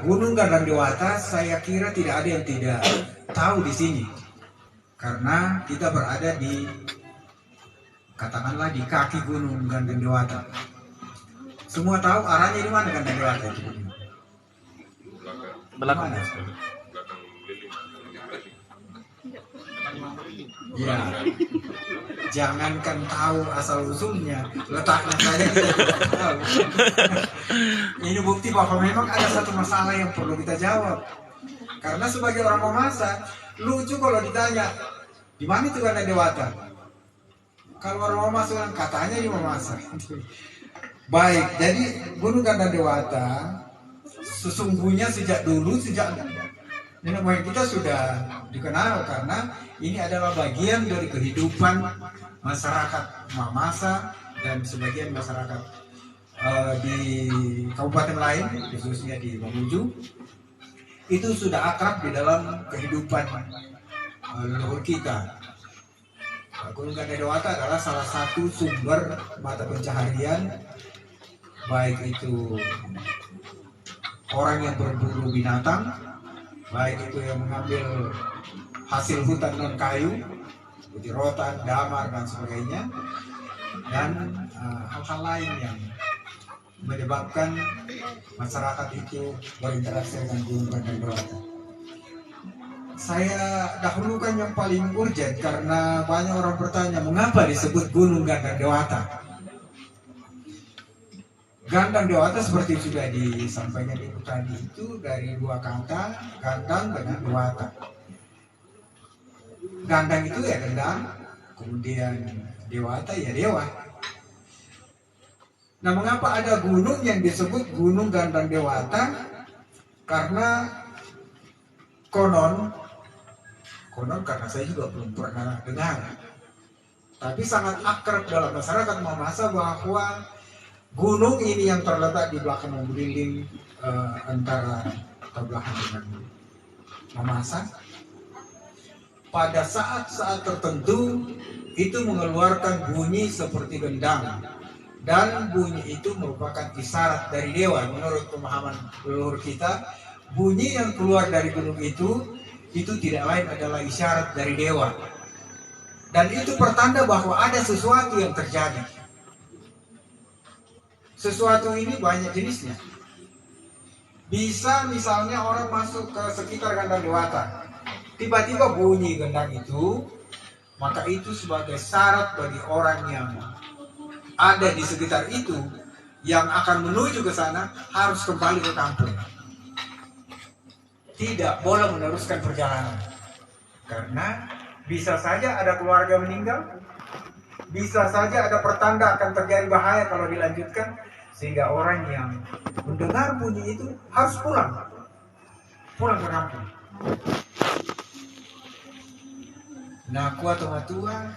Gunung Gandang Dewata saya kira tidak ada yang tidak tahu di sini. Karena kita berada di, katakanlah di kaki Gunung Gandang Dewata. Semua tahu arahnya di mana Gandang Dewata itu? Belakang. Ya, jangankan tahu asal usulnya, letaknya saja kita tidak tahu. Ini bukti bahwa memang ada satu masalah yang perlu kita jawab. Karena sebagai orang memasak, lucu kalau ditanya, di mana itu Gandang Dewata? Kalau orang memasak katanya di memasak. Baik, jadi Gunung Gandang Dewata sesungguhnya sejak dulu, sejak nenek moyang kita sudah dikenal karena ini adalah bagian dari kehidupan masyarakat Mamasa dan sebagian masyarakat di kabupaten lain, khususnya di Mamuju. Itu sudah akrab di dalam kehidupan leluhur kita. Gunung Gandang Dewata adalah salah satu sumber mata pencaharian, baik itu orang yang berburu binatang, baik itu yang mengambil hasil hutan non kayu seperti rotan, damar dan sebagainya, dan hal-hal lain yang menyebabkan masyarakat itu berinteraksi dengan Gunung Gandang Dewata. Saya dahulukan yang paling urgent karena banyak orang bertanya mengapa disebut Gunung Gandang Dewata. Gandang Dewata seperti sudah disampaikan Ibu tadi itu dari dua kata, gandang dengan dewata. Gandang itu ya gendang, kemudian dewata ya dewa. Nah, mengapa ada gunung yang disebut Gunung Gandang Dewata? Karena konon karena saya juga belum pernah dengar, tapi sangat akrab dalam masyarakat Mamasa bahwa gunung ini yang terletak di belakang Mobililing antara Tablahan dengan Mamasa, pada saat-saat tertentu itu mengeluarkan bunyi seperti gendang, dan bunyi itu merupakan isyarat dari dewa. Menurut pemahaman leluhur kita, bunyi yang keluar dari gunung itu tidak lain adalah isyarat dari dewa, dan itu pertanda bahwa ada sesuatu yang terjadi. Sesuatu ini banyak jenisnya. Bisa misalnya orang masuk ke sekitar Gandang Dewata, tiba-tiba bunyi gendang itu, maka itu sebagai syarat bagi orang yang ada di sekitar itu yang akan menuju ke sana harus kembali ke kampung. Tidak boleh meneruskan perjalanan. Karena bisa saja ada keluarga meninggal, bisa saja ada pertanda akan terjadi bahaya kalau dilanjutkan, sehingga orang yang mendengar bunyi itu harus pulang ke kampung. Nah, kuat tua,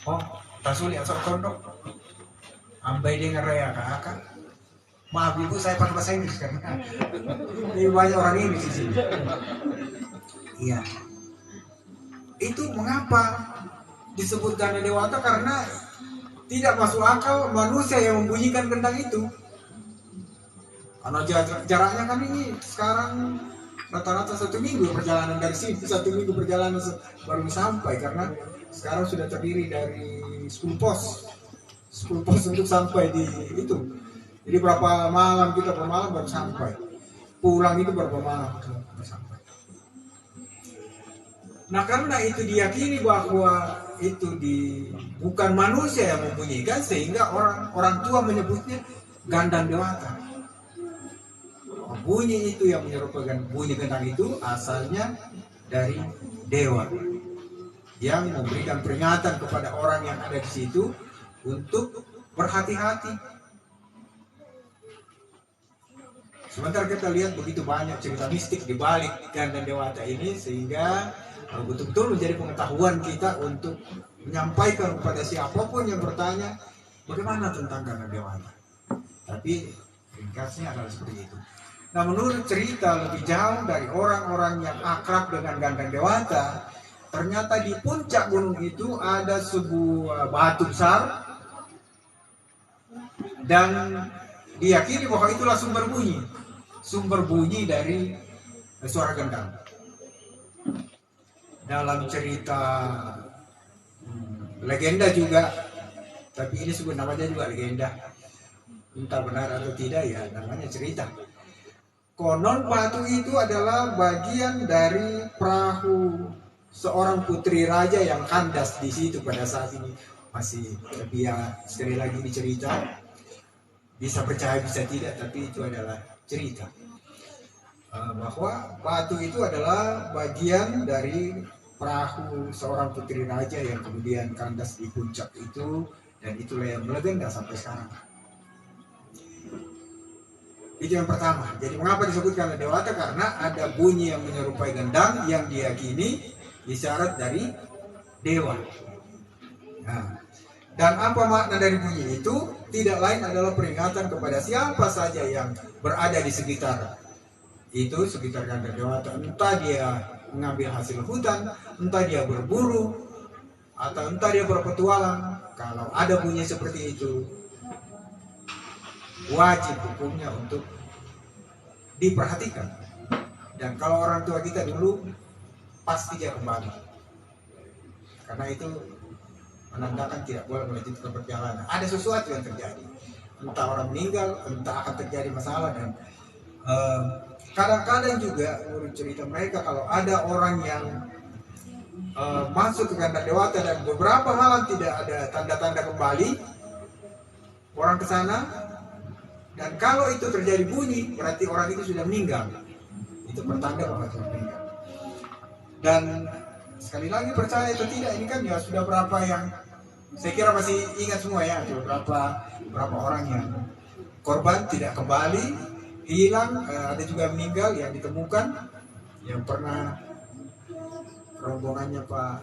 oh, tasuli asal kondok, ambai dengar raya kakak. Maaf ibu, saya pakai bahasa Inggris karena ini banyak orang Inggris di sini. Iya. Itu mengapa disebut Gandang Dewata? Karena tidak masuk akal manusia yang membunyikan gendang itu. Karena jaraknya kan ini sekarang rata-rata 1 minggu perjalanan dari sini, 1 minggu perjalanan baru sampai, karena sekarang sudah terdiri dari 10 pos untuk sampai di itu. Jadi berapa malam kita bermalam baru sampai, pulang itu berapa malam baru sampai. Nah, karena itu diyakini bahwa itu bukan manusia yang membunyikan, sehingga orang tua menyebutnya Gandang Dewata. Bunyi itu yang menyerupai bunyi gendang itu asalnya dari dewa yang memberikan peringatan kepada orang yang ada di situ untuk berhati-hati. Sementara kita lihat begitu banyak cerita mistik di balik Gandang Dewata ini, sehingga betul-betul menjadi pengetahuan kita untuk menyampaikan kepada siapapun yang bertanya bagaimana tentang Gandang Dewata. Tapi ringkasnya adalah seperti itu. Nah, menurut cerita lebih jauh dari orang-orang yang akrab dengan Gandang Dewata, ternyata di puncak gunung itu ada sebuah batu besar, dan diyakini bahwa itulah sumber bunyi. sumber bunyi dari suara gendang. Dalam cerita legenda juga, tapi ini sebut namanya juga legenda, entah benar atau tidak ya, namanya cerita. Konon batu itu adalah bagian dari perahu seorang putri raja yang kandas di situ pada saat ini masih. Tapi ya sekali lagi ini cerita, bisa percaya bisa tidak, tapi itu adalah cerita. Bahwa batu itu adalah bagian dari perahu seorang putri raja yang kemudian kandas di puncak itu, dan itulah yang melegenda sampai sekarang. Itu yang pertama. Jadi mengapa disebutkan Dewata? Karena ada bunyi yang menyerupai gendang yang diyakini isyarat dari dewa. Nah, dan apa makna dari bunyi itu? Tidak lain adalah peringatan kepada siapa saja yang berada di sekitar itu, sekitar Ganda Dewata. Entah dia mengambil hasil hutan, entah dia berburu, atau entah dia berpetualang. Kalau ada bunyi seperti itu, wajib hukumnya untuk diperhatikan. Dan kalau orang tua kita dulu, pasti dia kembali. Karena itu menandakan tidak boleh melanjutkan perjalanan. Ada sesuatu yang terjadi. Entah orang meninggal, entah akan terjadi masalah. Dan kadang-kadang juga menurut cerita mereka, kalau ada orang yang masuk ke Ganda Dewata dan beberapa malam tidak ada tanda-tanda kembali orang ke sana, dan kalau itu terjadi bunyi, berarti orang itu sudah meninggal. Itu pertanda bahwa sudah meninggal. Dan sekali lagi, percaya atau tidak, ini kan ya sudah berapa yang saya kira masih ingat semua ya, berapa orang yang korban tidak kembali, hilang, ada juga meninggal yang ditemukan, yang pernah rombongannya Pak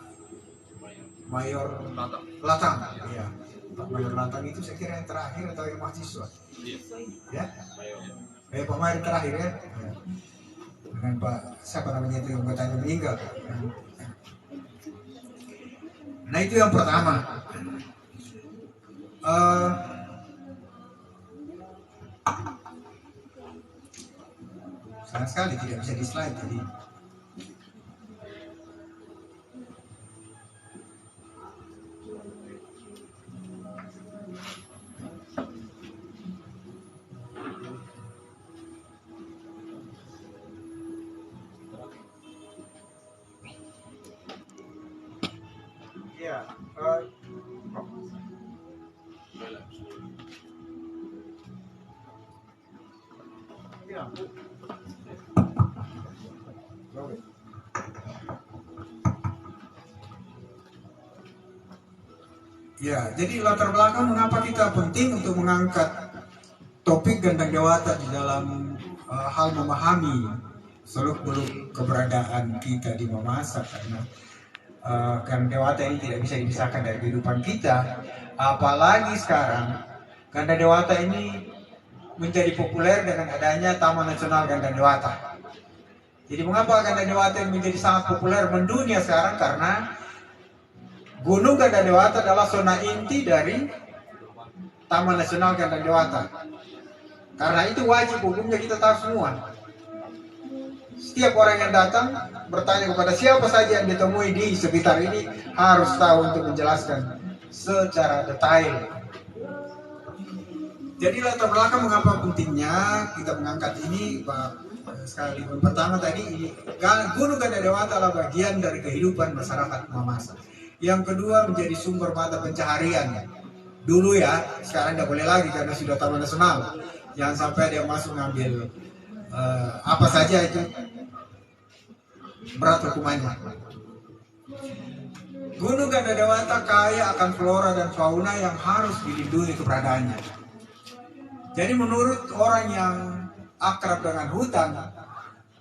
Mayor Latang, ya. Pak Mayor Latang itu saya kira yang terakhir atau yang mahasiswa, ya. Pak Mayor terakhir ya. Dengan Pak siapa namanya itu yang katanya meninggal. Nah itu yang pertama. Sayang sekali tidak bisa di slide jadi. Ya, ya, jadi latar belakang mengapa kita penting untuk mengangkat topik Ganda Dewata di dalam hal memahami seluk-beluk keberadaan kita di Mamasa, karena Ganda Dewata ini tidak bisa dipisahkan dari kehidupan kita. Apalagi sekarang Ganda Dewata ini menjadi populer dengan adanya Taman Nasional Ganda Dewata. Jadi mengapa Ganda Dewata ini menjadi sangat populer mendunia sekarang? Karena Gunung Ganda Dewata adalah zona inti dari Taman Nasional Ganda Dewata. Karena itu wajib hukumnya kita tahu semua. Setiap orang yang datang bertanya kepada siapa saja yang ditemui di sekitar ini, harus tahu untuk menjelaskan secara detail. Jadi latar belakang mengapa pentingnya kita mengangkat ini, Pak. Sekali pertama tadi, Gunung Ganda Dewata adalah bagian dari kehidupan masyarakat Mamasa. Yang kedua, menjadi sumber mata pencaharian. Dulu ya, sekarang tidak boleh lagi karena sudah Taman Nasional. Jangan sampai dia masuk ngambil apa saja, itu berat hukumannya. Gunung Ganda Dewata kaya akan flora dan fauna yang harus dilindungi keberadaannya. Jadi menurut orang yang akrab dengan hutan,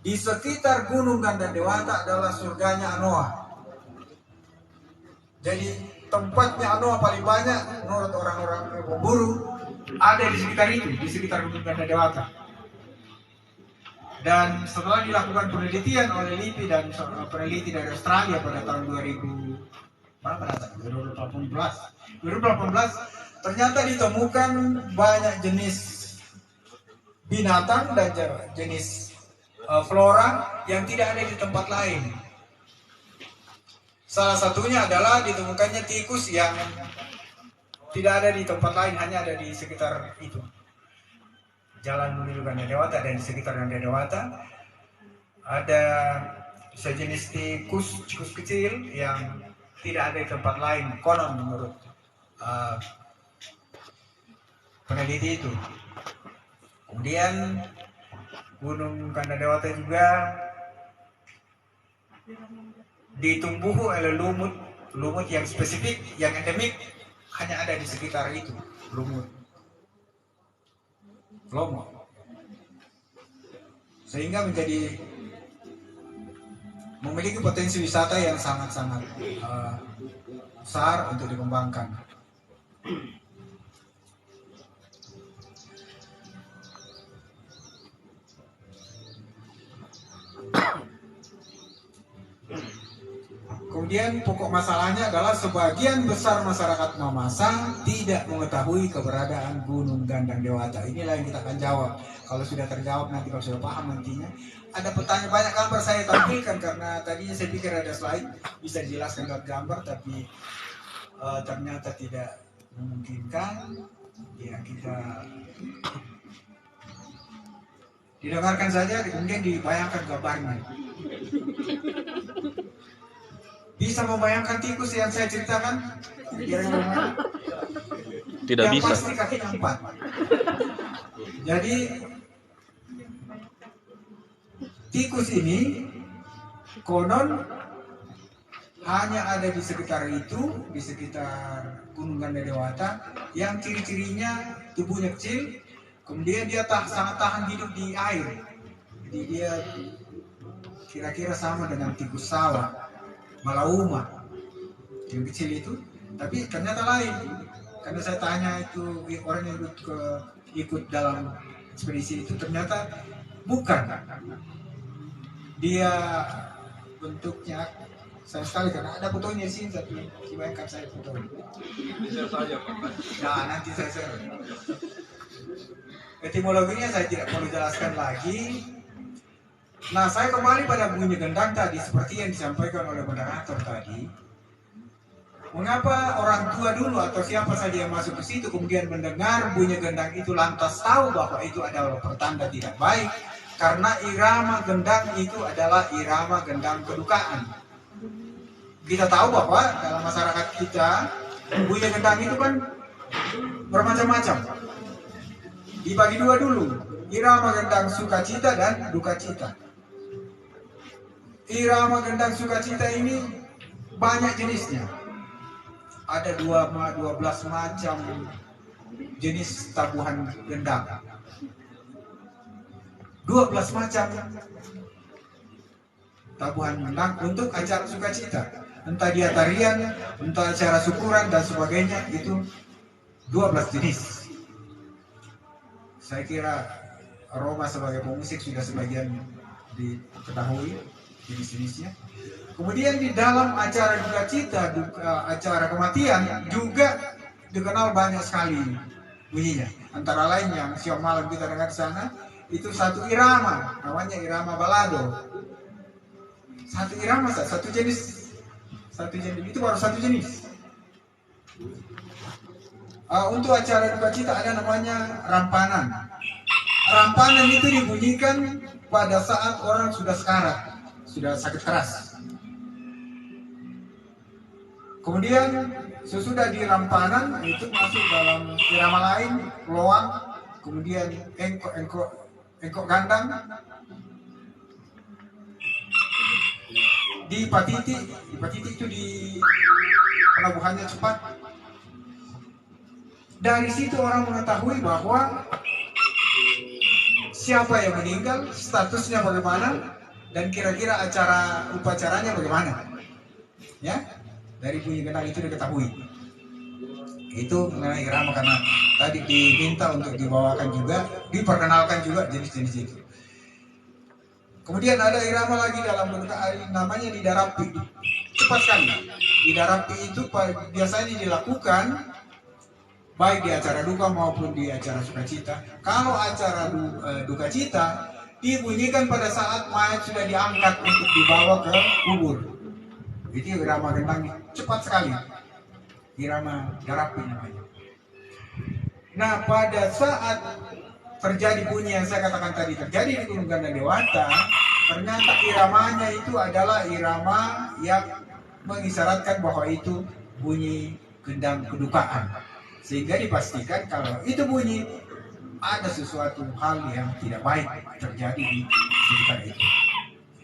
di sekitar Gunung Ganda Dewata adalah surganya Anoa. Jadi tempatnya Anoa paling banyak menurut orang-orang pemburu ada di sekitar itu, di sekitar Gunung Ganda Dewata. Dan setelah dilakukan penelitian oleh LIPI dan peneliti dari Australia pada tahun 2018, ternyata ditemukan banyak jenis binatang dan jenis flora yang tidak ada di tempat lain. Salah satunya adalah ditemukannya tikus yang tidak ada di tempat lain, hanya ada di sekitar itu. Jalan menuju Ganda Dewata dan di sekitar Ganda Dewata ada sejenis tikus kecil yang tidak ada di tempat lain, konon menurut peneliti itu. Kemudian Gunung Ganda Dewata juga ditumbuhi oleh lumut yang spesifik, yang endemik, hanya ada di sekitar itu, lumut lomo, sehingga memiliki potensi wisata yang sangat-sangat besar untuk dikembangkan. Kemudian pokok masalahnya adalah sebagian besar masyarakat Mamasa tidak mengetahui keberadaan Gunung Gandang Dewata. Inilah yang kita akan jawab. Kalau sudah terjawab nanti, kalau sudah paham nantinya. Ada pertanyaan banyak gambar saya tampilkan karena tadinya saya pikir ada slide bisa dijelaskan lewat gambar, tapi ternyata tidak memungkinkan. Ya, kita didengarkan saja, kemudian dibayangkan gambarnya. Bisa membayangkan tikus yang saya ceritakan? Tidak yang bisa. Pasti kakinya 4. Jadi tikus ini konon hanya ada di sekitar itu, di sekitar Gunung Ganda Dewata, yang ciri-cirinya tubuhnya kecil, kemudian dia sangat tahan hidup di air. Jadi dia kira-kira sama dengan tikus sawah, Malauma yang kecil itu, tapi ternyata lain. Karena saya tanya itu orang yang ikut dalam ekspedisi itu, ternyata bukan. Dia bentuknya sayang sekali karena ada fotonya di sini, tapi bayangkan saya fotonya. Nah, nanti saya share. Etimologinya saya tidak perlu jelaskan lagi. Nah, saya kembali pada bunyi gendang tadi, seperti yang disampaikan oleh moderator tadi. Mengapa orang tua dulu atau siapa saja yang masuk ke situ kemudian mendengar bunyi gendang itu lantas tahu bahwa itu adalah pertanda tidak baik? Karena irama gendang itu adalah irama gendang kedukaan. Kita tahu bahwa dalam masyarakat kita bunyi gendang itu kan bermacam-macam. Dibagi dua dulu, irama gendang sukacita dan dukacita. Irama gendang sukacita ini banyak jenisnya. Ada 12 macam jenis tabuhan gendang. 12 macam tabuhan gendang untuk acara sukacita. Entah dia tarian, entah acara syukuran dan sebagainya, itu 12 jenis. Saya kira Roma sebagai pemusik sudah sebagian diketahui jenis-jenisnya. Kemudian di dalam acara dukacita, acara kematian juga dikenal banyak sekali bunyinya. Antara lain yang siang malam kita dengar di sana, itu satu irama, namanya irama balado. Satu irama, satu jenis, itu baru satu jenis. Untuk acara dukacita ada namanya rampanan. Rampanan itu dibunyikan pada saat orang sudah sekarat, sudah sakit keras. Kemudian sesudah di rampanan itu masuk dalam irama lain, loang, kemudian engkok gandang, di patiti itu di pelabuhannya cepat. Dari situ orang mengetahui bahwa siapa yang meninggal, statusnya bagaimana, dan kira-kira upacaranya bagaimana. Ya, dari bunyi gendang itu diketahui. Itu mengenai irama, karena tadi diminta untuk dibawakan juga, diperkenalkan juga jenis-jenis itu. Kemudian ada irama lagi dalam bentuk namanya didarapi. Cepat sekali. Didarapi itu biasanya dilakukan baik di acara duka maupun di acara sukacita. Kalau acara duka cita dibunyikan pada saat mayat sudah diangkat untuk dibawa ke kubur. Itu irama gendang cepat sekali, irama garapi namanya. Nah, pada saat terjadi bunyi yang saya katakan tadi terjadi di Gunung Ganda Dewata, ternyata iramanya itu adalah irama yang mengisyaratkan bahwa itu bunyi gendang kedukaan, sehingga dipastikan kalau itu bunyi ada sesuatu hal yang tidak baik terjadi di sekitar itu,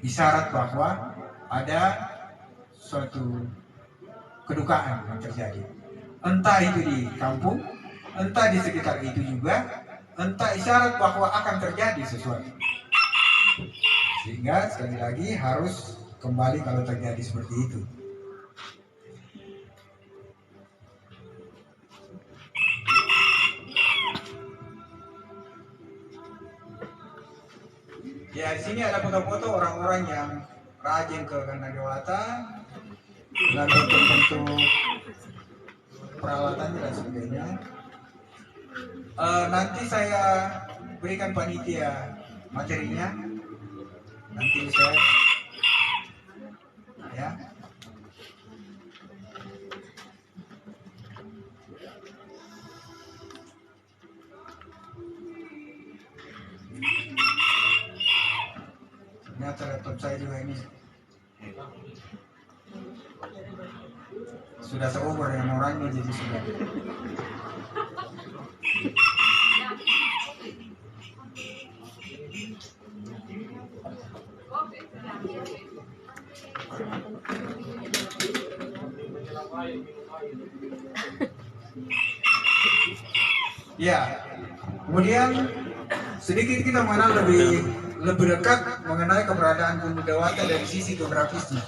isyarat bahwa ada suatu kedukaan yang terjadi, entah itu di kampung, entah di sekitar itu juga, entah isyarat bahwa akan terjadi sesuatu. Sehingga sekali lagi harus kembali kalau terjadi seperti itu. Ya, di sini ada foto-foto orang-orang yang rajin ke Ganda Dewata dan bentuk-bentuk peralatannya dan sebagainya. Nanti saya berikan panitia materinya, nanti bisa ya. Ternyata laptop saya juga ini sudah seumur dengan orangnya, jadi sudah. Ya, kemudian sedikit kita mengenal lebih dekat mengenai keberadaan Gunung Dewata dari sisi geografisnya.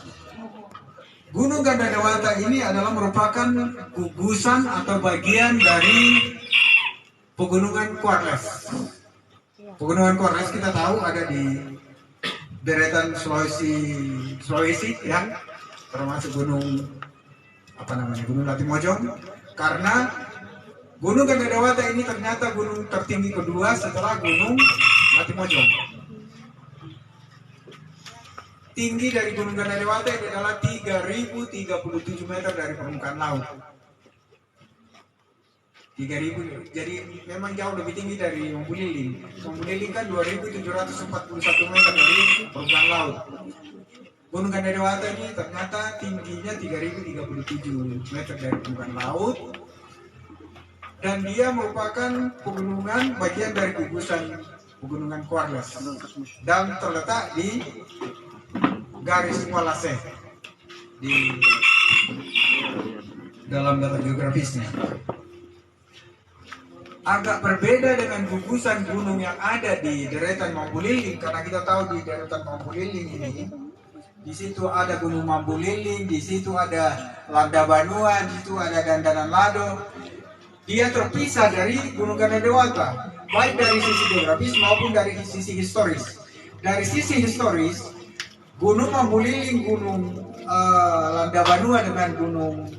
Gunung Ganda Dewata ini adalah merupakan gugusan atau bagian dari Pegunungan Quarles. Pegunungan Quarles kita tahu ada di deretan Sulawesi yang termasuk Gunung Gunung Latimojong, karena Gunung Ganda Dewata ini ternyata gunung tertinggi kedua setelah Gunung Latimojong. Tinggi dari Gunung Ganda Dewata itu adalah 3037 meter dari permukaan laut. 3000, jadi memang jauh lebih tinggi dari Mampu Liling. Mampu Liling kan 2741 meter dari permukaan laut. Gunung Ganda Dewata ini ternyata tingginya 3037 meter dari permukaan laut, dan dia merupakan pegunungan bagian dari gugusan Pegunungan Quarles dan terletak di garis Walase di dalam data geografisnya. Agak berbeda dengan gugusan gunung yang ada di deretan Mampu Liling, karena kita tahu di deretan Mampu Liling ini, di situ ada Gunung Mampu Liling, di situ ada Landa Banua, di situ ada Dandanan Lado. Dia terpisah dari Gunung Ganda Dewata, baik dari sisi geografis maupun dari sisi historis. Dari sisi historis, Gunung Mampu Liling, Gunung Landa Banua dengan Gunung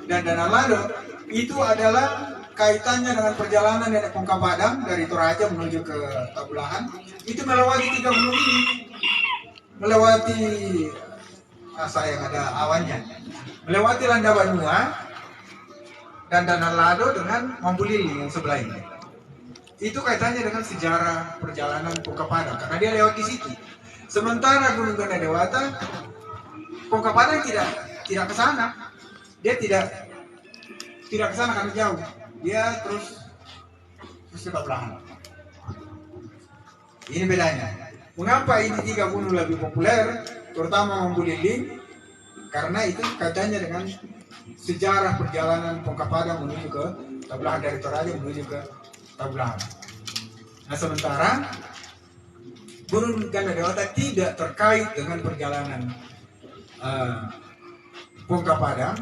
Dandanan Lado itu adalah kaitannya dengan perjalanan dari Pongka Padang dari Toraja menuju ke Tabulahan. Itu melewati 3 gunung ini, melewati yang ada awannya, melewati Landa Banua dan Dandanan Lado dengan Mampu Liling yang sebelah ini. Itu kaitannya dengan sejarah perjalanan Pongka Padang karena dia lewat di situ. Sementara Gunung Ganda Dewata, Pongka Padang tidak ke sana. Dia tidak ke sana karena jauh. Dia terus ke Tabulahan. Ini bedanya. Mengapa ini 3 gunung lebih populer, terutama Mampu Liling? Karena itu kaitannya dengan sejarah perjalanan Pongka Padang menuju ke Tabulahan, dari Toraja menuju ke Tabulahan. Nah, sementara Gunung Ganda Dewata tidak terkait dengan perjalanan Pongka Padang,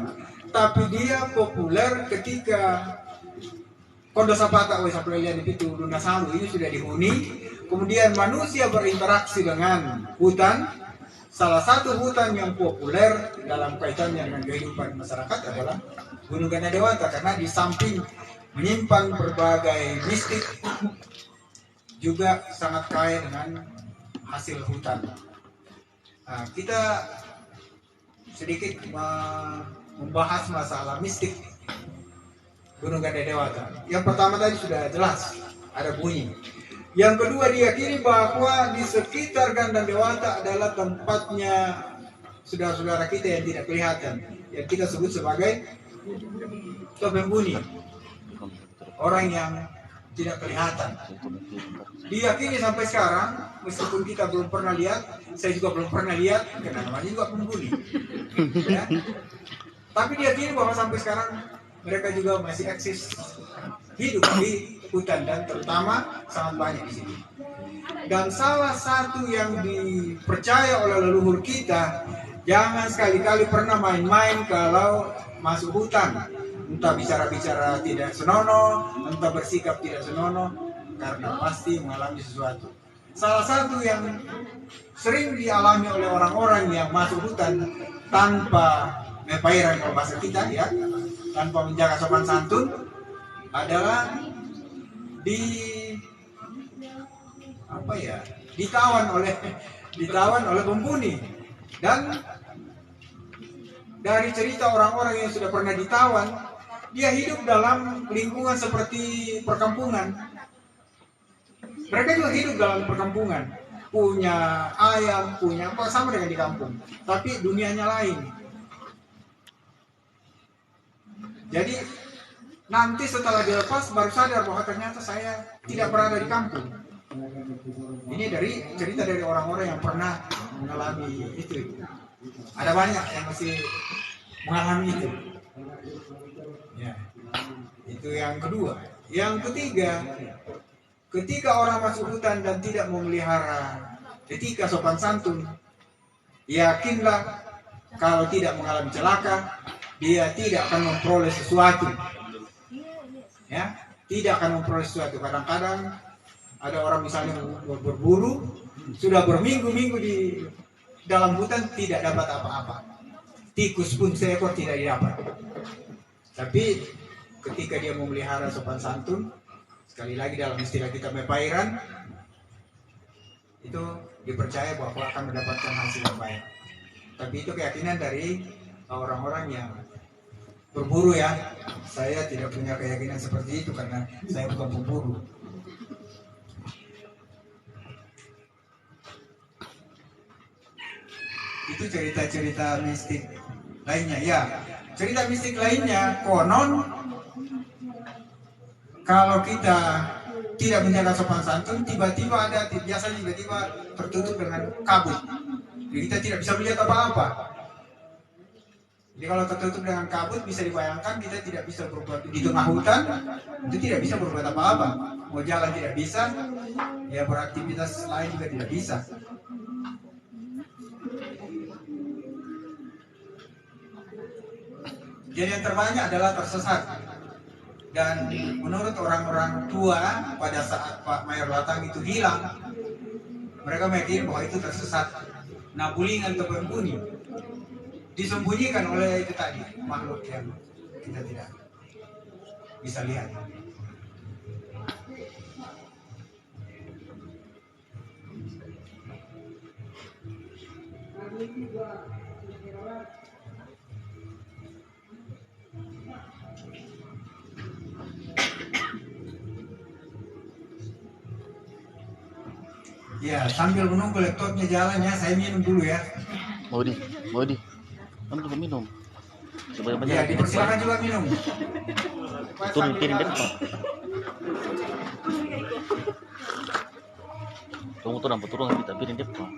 tapi dia populer ketika Kondo Sapata Sapelian itu Lunasalu ini sudah dihuni, kemudian manusia berinteraksi dengan hutan, salah satu hutan yang populer dalam kaitannya dengan kehidupan masyarakat adalah Gunung Ganda Dewata, karena di samping menyimpan berbagai mistik juga sangat kaya dengan hasil hutan. Nah, kita sedikit membahas masalah mistik Gunung Ganda Dewata. Yang pertama tadi sudah jelas, ada bunyi. Yang kedua, diyakini bahwa di sekitar Ganda Dewata adalah tempatnya saudara-saudara kita yang tidak kelihatan, yang kita sebut sebagai topeng bunyi, orang yang tidak kelihatan. Diyakini sampai sekarang, meskipun kita belum pernah lihat, saya juga belum pernah lihat, karena namanya juga penghuni. Ya. Tapi diyakini bahwa sampai sekarang mereka juga masih eksis, hidup di hutan, dan terutama sangat banyak di sini. Dan salah satu yang dipercaya oleh leluhur kita, jangan sekali-kali pernah main-main kalau masuk hutan, entah bicara-bicara tidak senonoh, entah bersikap tidak senonoh, karena pasti mengalami sesuatu. Salah satu yang sering dialami oleh orang-orang yang masuk hutan tanpa mepairan, kalau bahasa kita ya, tanpa menjaga sopan santun, adalah ditawan oleh penghuni. Dan dari cerita orang-orang yang sudah pernah ditawan, dia hidup dalam lingkungan seperti perkampungan. Mereka juga hidup dalam perkampungan, punya ayam, punya apa, sama dengan di kampung, tapi dunianya lain. Jadi nanti setelah dilepas baru sadar bahwa ternyata saya tidak berada di kampung. Ini dari cerita dari orang-orang yang pernah mengalami itu. Ada banyak yang masih mengalami itu. Ya, itu yang kedua. Yang ketiga, ketika orang masuk hutan dan tidak memelihara etika sopan santun, yakinlah kalau tidak mengalami celaka, dia tidak akan memperoleh sesuatu. Ya, tidak akan memperoleh sesuatu. Kadang-kadang ada orang misalnya berburu, sudah berminggu-minggu di dalam hutan tidak dapat apa-apa. Tikus pun seekor tidak didapat. Tapi ketika dia memelihara sopan santun, sekali lagi dalam istilah kita mepairan, itu dipercaya bahwa akan mendapatkan hasil yang baik. Tapi itu keyakinan dari orang-orang yang berburu ya. Saya tidak punya keyakinan seperti itu karena saya bukan pemburu. Itu cerita-cerita mistik lainnya ya. Cerita mistik lainnya, konon kalau kita tidak menjaga sopan santun, tiba-tiba biasanya tiba-tiba tertutup dengan kabut. Jadi kita tidak bisa melihat apa-apa. Jadi kalau tertutup dengan kabut, bisa dibayangkan kita tidak bisa berbuat di tengah hutan, itu tidak bisa berbuat apa-apa. Mau jalan tidak bisa, ya beraktivitas lain juga tidak bisa. Jadi yang terbanyak adalah tersesat. Dan menurut orang-orang tua, pada saat Pak Mayor Latang itu hilang, mereka meyakini bahwa itu tersesat. Nabulingan atau penghuni disembunyikan oleh itu tadi, makhluk yang kita tidak bisa lihat. Ya, sambil menunggu laptopnya jalannya, saya minum dulu ya. Mau di, kamu juga minum. Sebanyak-banyak. Ya, dipersilakan juga minum. Turun piring deh, Pak. Tunggu turun kita piring deh, Pak.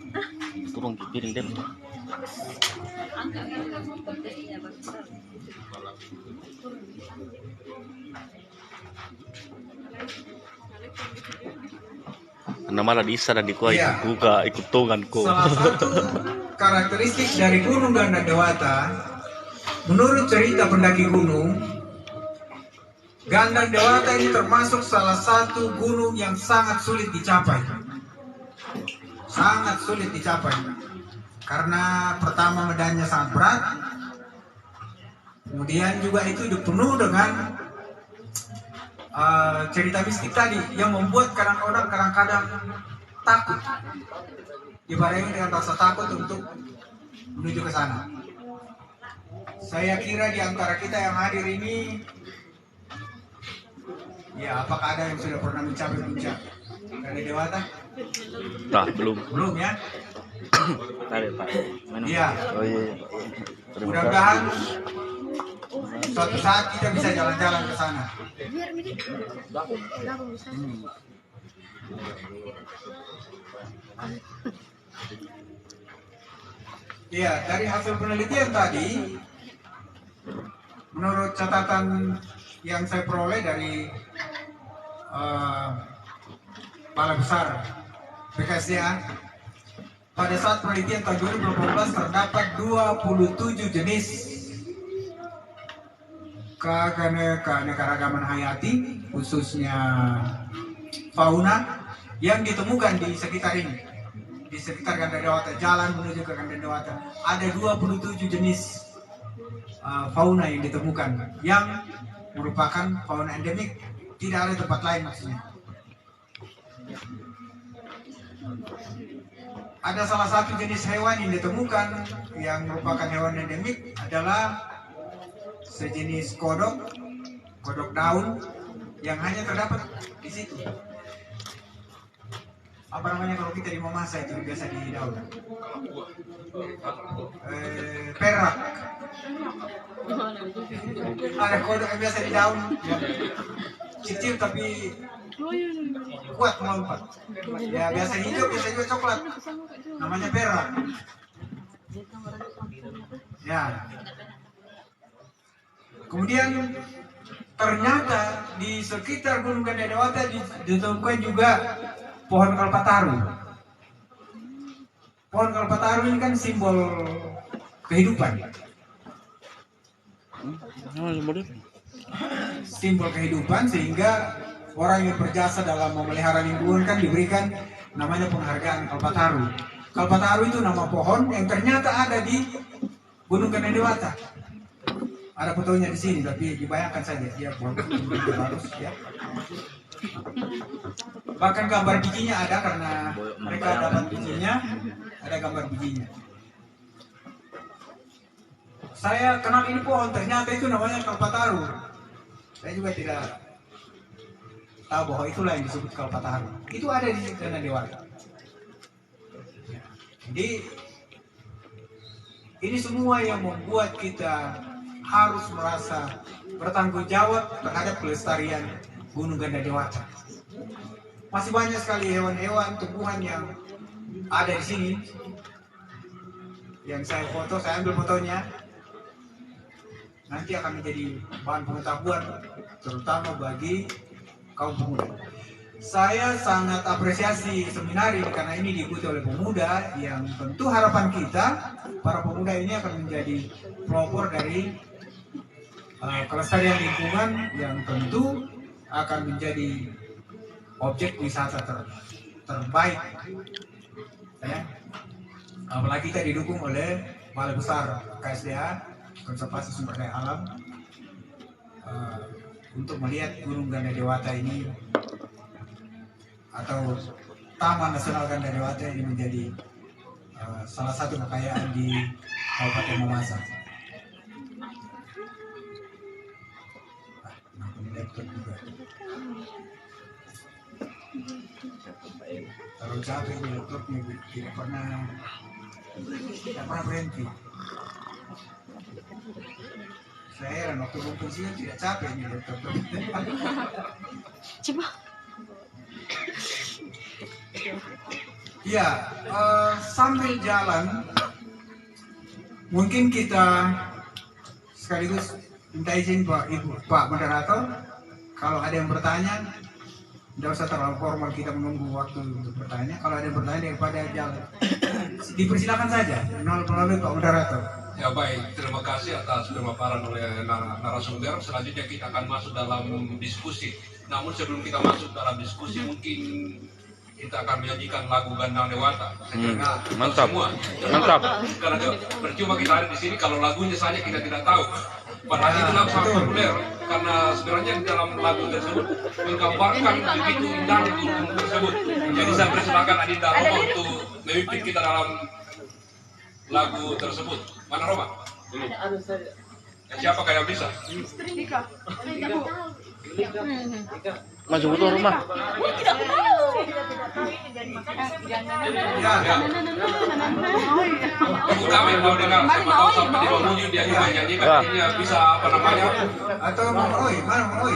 Turun piring deh, Pak. Karena malah Isa dan Dikuah Ya. ikut juga, ikut tonganku. Salah satu karakteristik dari Gunung Ganda Dewata, menurut cerita pendaki gunung, Ganda Dewata ini termasuk salah satu gunung yang sangat sulit dicapai. Sangat sulit dicapai. karena pertama medannya sangat berat, kemudian juga itu penuh dengan cerita mistik tadi yang membuat kadang-kadang takut, dibarengi dengan rasa takut untuk menuju ke sana. Saya kira di antara kita yang hadir ini, ya apakah ada yang sudah pernah mencapai puncak Ganda Dewata? Nah, belum. Belum ya? Tadi Pak. Mana? Iya. Oh iya. Mudah-mudahan suatu saat kita bisa jalan-jalan ke sana. Iya, dari hasil penelitian tadi, menurut catatan yang saya peroleh dari Balai Besar BKSDA, pada saat penelitian tahun 2018 terdapat 27 jenis keanekaragaman hayati, khususnya fauna, yang ditemukan di sekitar ini, di sekitar Ganda Dewata, jalan menuju ke Ganda Dewata. Ada 27 jenis fauna yang ditemukan, yang merupakan fauna endemik, tidak ada tempat lain maksudnya. Ada salah satu jenis hewan yang ditemukan yang merupakan hewan endemik adalah sejenis kodok daun yang hanya terdapat di situ. Apa namanya kalau kita di Mamasa itu biasa di daun? Perak. Ada kodok yang biasa di daun, yang kecil tapi kuat melompat. Ya biasa hijau, biasa juga coklat. Namanya perak. Ya. Kemudian ternyata di sekitar Gunung Ganda Dewata ditemukan juga pohon kalpataru. Pohon kalpataru ini kan simbol kehidupan. Simbol kehidupan, sehingga orang yang berjasa dalam memelihara lingkungan kan diberikan namanya penghargaan kalpataru. Kalpataru itu nama pohon yang ternyata ada di Gunung Ganda Dewata. Ada fotonya di sini, tapi dibayangkan saja dia pohon bagus ya. Bahkan gambar bijinya ada, karena mereka dapat bijinya, ada gambar bijinya. Saya kenal ini pohon, ternyata itu namanya kalpataru. Saya juga tidak tahu bahwa itulah yang disebut kalpataru. Itu ada di Ganda Dewata. Jadi ini semua yang membuat kita harus merasa bertanggung jawab terhadap pelestarian Gunung Ganda Dewata. Masih banyak sekali hewan-hewan, tumbuhan yang ada di sini. Yang saya foto, saya ambil fotonya. Nanti akan menjadi bahan pengetahuan, terutama bagi kaum pemuda. Saya sangat apresiasi seminar ini karena ini diikuti oleh pemuda, yang tentu harapan kita, para pemuda ini akan menjadi pelopor dari kelestarian lingkungan yang tentu akan menjadi objek wisata terbaik. Ya. Apalagi kita didukung oleh Balai Besar KSDA, Konservasi Sumber Daya Alam, untuk melihat Gunung Ganda Dewata ini atau Taman Nasional Ganda Dewata ini menjadi salah satu kekayaan di Kabupaten Mamasa. Laptop juga. Terlalu capek di laptopnya, tidak pernah berhenti. Saya heran waktu pensiun tidak capek nih laptop. Coba. Ya, sambil jalan mungkin kita sekaligus minta izin Pak Moderator, kalau ada yang bertanya, tidak usah terlalu formal kita menunggu waktu untuk bertanya. Kalau ada yang bertanya daripada jalan, dipersilakan saja melalui Pak Moderator. Ya baik, terima kasih atas pemaparan oleh narasumber. Selanjutnya kita akan masuk dalam diskusi. Namun sebelum kita masuk dalam diskusi, mungkin kita akan menyanyikan lagu Gandang Dewata. Mantap. Semua. Mantap. Karena percuma kita ada di sini kalau lagunya saja kita tidak tahu. Padahal itu lagu sangat populer karena sebenarnya di dalam lagu tersebut menggambarkan begitu indah gunung tersebut. Jadi saya persilakan Adinda Roma untuk memimpin kita dalam lagu tersebut. Mana Roma? Siapa yang bisa? Maju butuh rumah. Ibu kami mau dengar, siapa tahu sampai di bawahnya dia juga nyanyikan, dia bisa apa namanya? Atau Mang Oi, mana Mang Oi?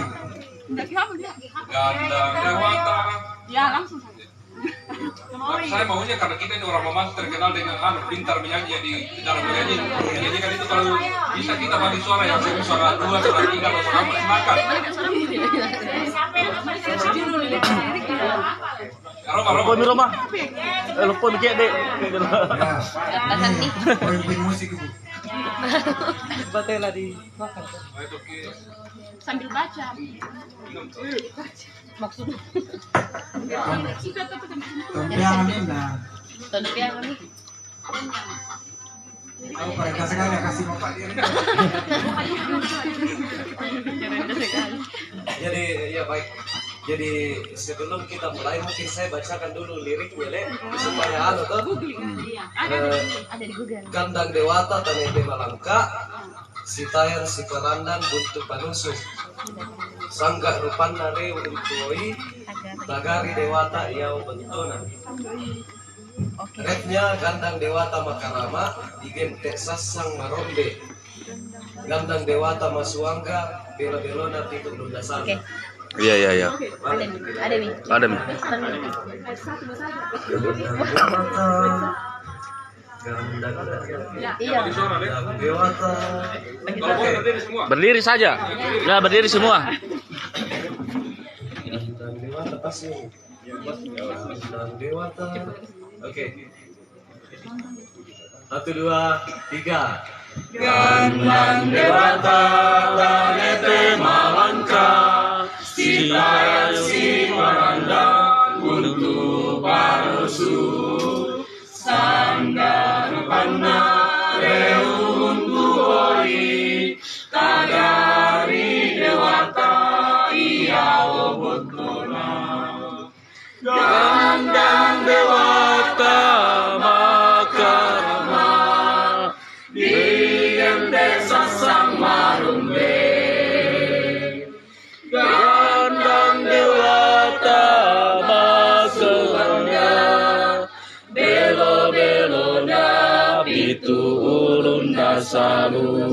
Gandang Dewata. Ya langsung saja. Saya maunya karena kita ini orang Mamang terkenal dengan pintar menyanyi di dalam menyanyi. Jadi kan itu kalau bisa kita bagi suara yang suara 2, suara 3, atau suara 4 silakan. Lupa mi rumah. Lupa mi dek. Ya, ini pemimpin musik ibu. Sambil baca. Maksudnya. Tompiang Nina. Tompiang nih. Aku pada sekali kasih bapak dia. Jadi ya baik. Jadi sebelum kita mulai mungkin saya bacakan dulu liriknya Le supaya tuh. Ada di Google. Gandang Dewata Tanete Malangka, Sitayan Siparandan Buntu Panusuk, Sangga Rupanna Reu Untoi, Tagari Dewata Iau Bentona. Refnya Gandang Dewata Makarama, Igen Teksasang Marombe, Gandang Dewata Masuangga, Bela-belona Titu Lundasan. Iya. Ada mi. Iya. Dewata. Kalau boleh berdiri semua. Berdiri saja. Ya, berdiri semua. Gandang Dewata pasti. Gandang Dewata. Oke. 1, 2, 3. Gandang Dewata Tanete Malangka, Sitayan Siparandan Buntu Panusu, Sangga Rupanna Reu Untoi, Tagari Dewata Iau Bentona. Gandang Dewata Makarama, Dian Desa Sang Marumbe, Gandang Dewata Makarama, Belo-belona Pitu Ulun Dasalu.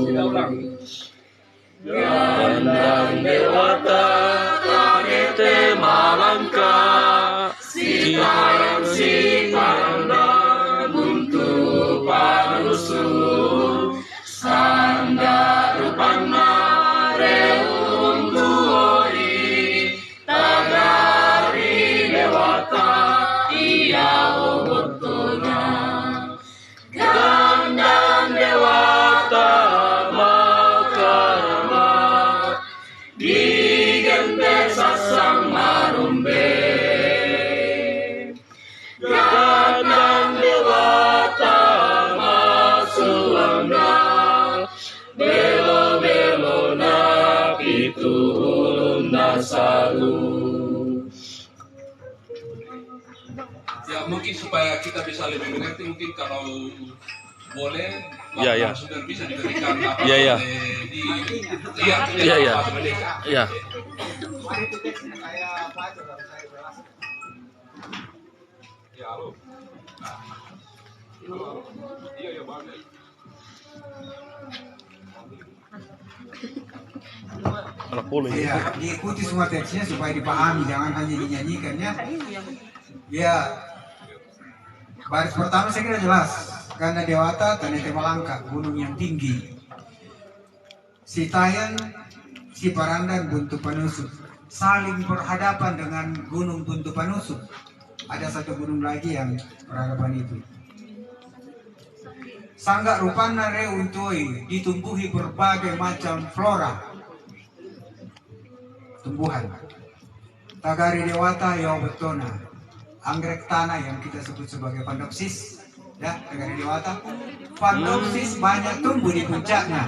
Gandang Dewata Tanete Malangka, Sitayan Siparandan Buntu Panusu, Sangga Rupanna Reu Untoi, Tagari Dewata Iau Bentona. Gandang Dewata Makarama, Digen Desa Sang Marumbe, Gandang Dewata Masuangga, Belo-belona Pitu Ulun Dasalu. Ya mungkin supaya kita bisa lebih mengerti mungkin kalau boleh Iya. sudah bisa diberikan apa Iya. Iya. Iya. Ya halo. Iya bagus. Anak puluh ya. Ya, diikuti semua teksnya supaya dipahami, jangan hanya dinyanyikan ya. Ya, baris pertama saya kira jelas. Karena Dewata Tanete Malangka, gunung yang tinggi. Sitayan Siparandan Buntu Panusuk, saling berhadapan dengan gunung Buntu Panusuk. Ada satu gunung lagi yang berhadapan itu. Sangga Rupanna Reu Untoi, ditumbuhi berbagai macam flora, tumbuhan. Tagari Dewata Iau Bentona, anggrek tanah yang kita sebut sebagai pandopsis, ya, negara Dewata. Pandopsis banyak tumbuh di puncaknya.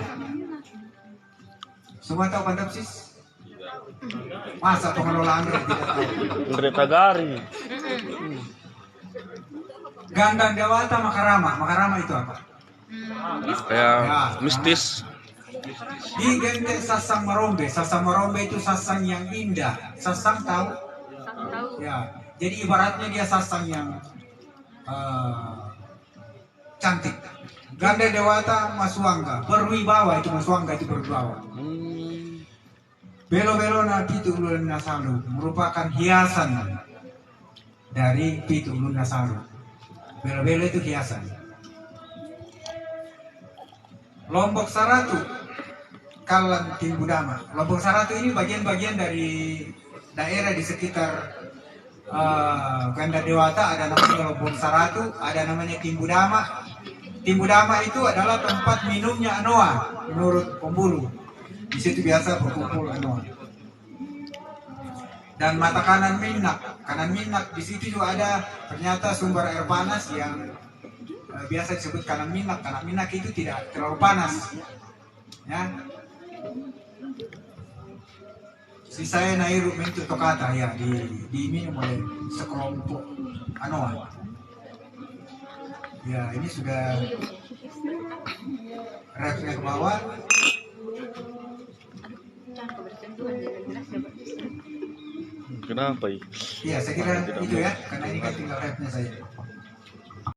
Semua tahu pandopsis? Masa pengelola anggrek tidak tahu? Anggrek Tagari. Gandang Dewata Makarama. Makarama itu apa? Kayak mistis. Di Gente Sasang Marombe. Sasang Marombe itu sasang yang indah. Sasang tahu? Ya. Jadi ibaratnya dia sasang yang cantik. Ganda Dewata Maswangga. Berwibawa itu Maswangga itu berwibawa. Belo-belona Pitu Ulun Nasaru merupakan hiasan dari Pitu Ulun Nasaru. Belo-belo itu hiasan. Lombok Saratu, Kalan Timbudama. Lombok Saratu ini bagian-bagian dari daerah di sekitar Ganda Dewata. Ada namanya Lombok Saratu, ada namanya Timbudama. Timbudama itu adalah tempat minumnya Anoa menurut pembulu. Di situ biasa berkumpul Anoa. Dan mata kanan Minnak, di situ juga ada ternyata sumber air panas yang biasa disebut kanan Minnak. Kanan Minnak itu tidak terlalu panas, ya. Sisanya Nairu Mentu Tokata ya diminum oleh sekelompok Anoa. Ya ini sudah refnya ke bawah. Kenapa ya? Iya, saya kira itu ya, karena ini kan tinggal refnya saja.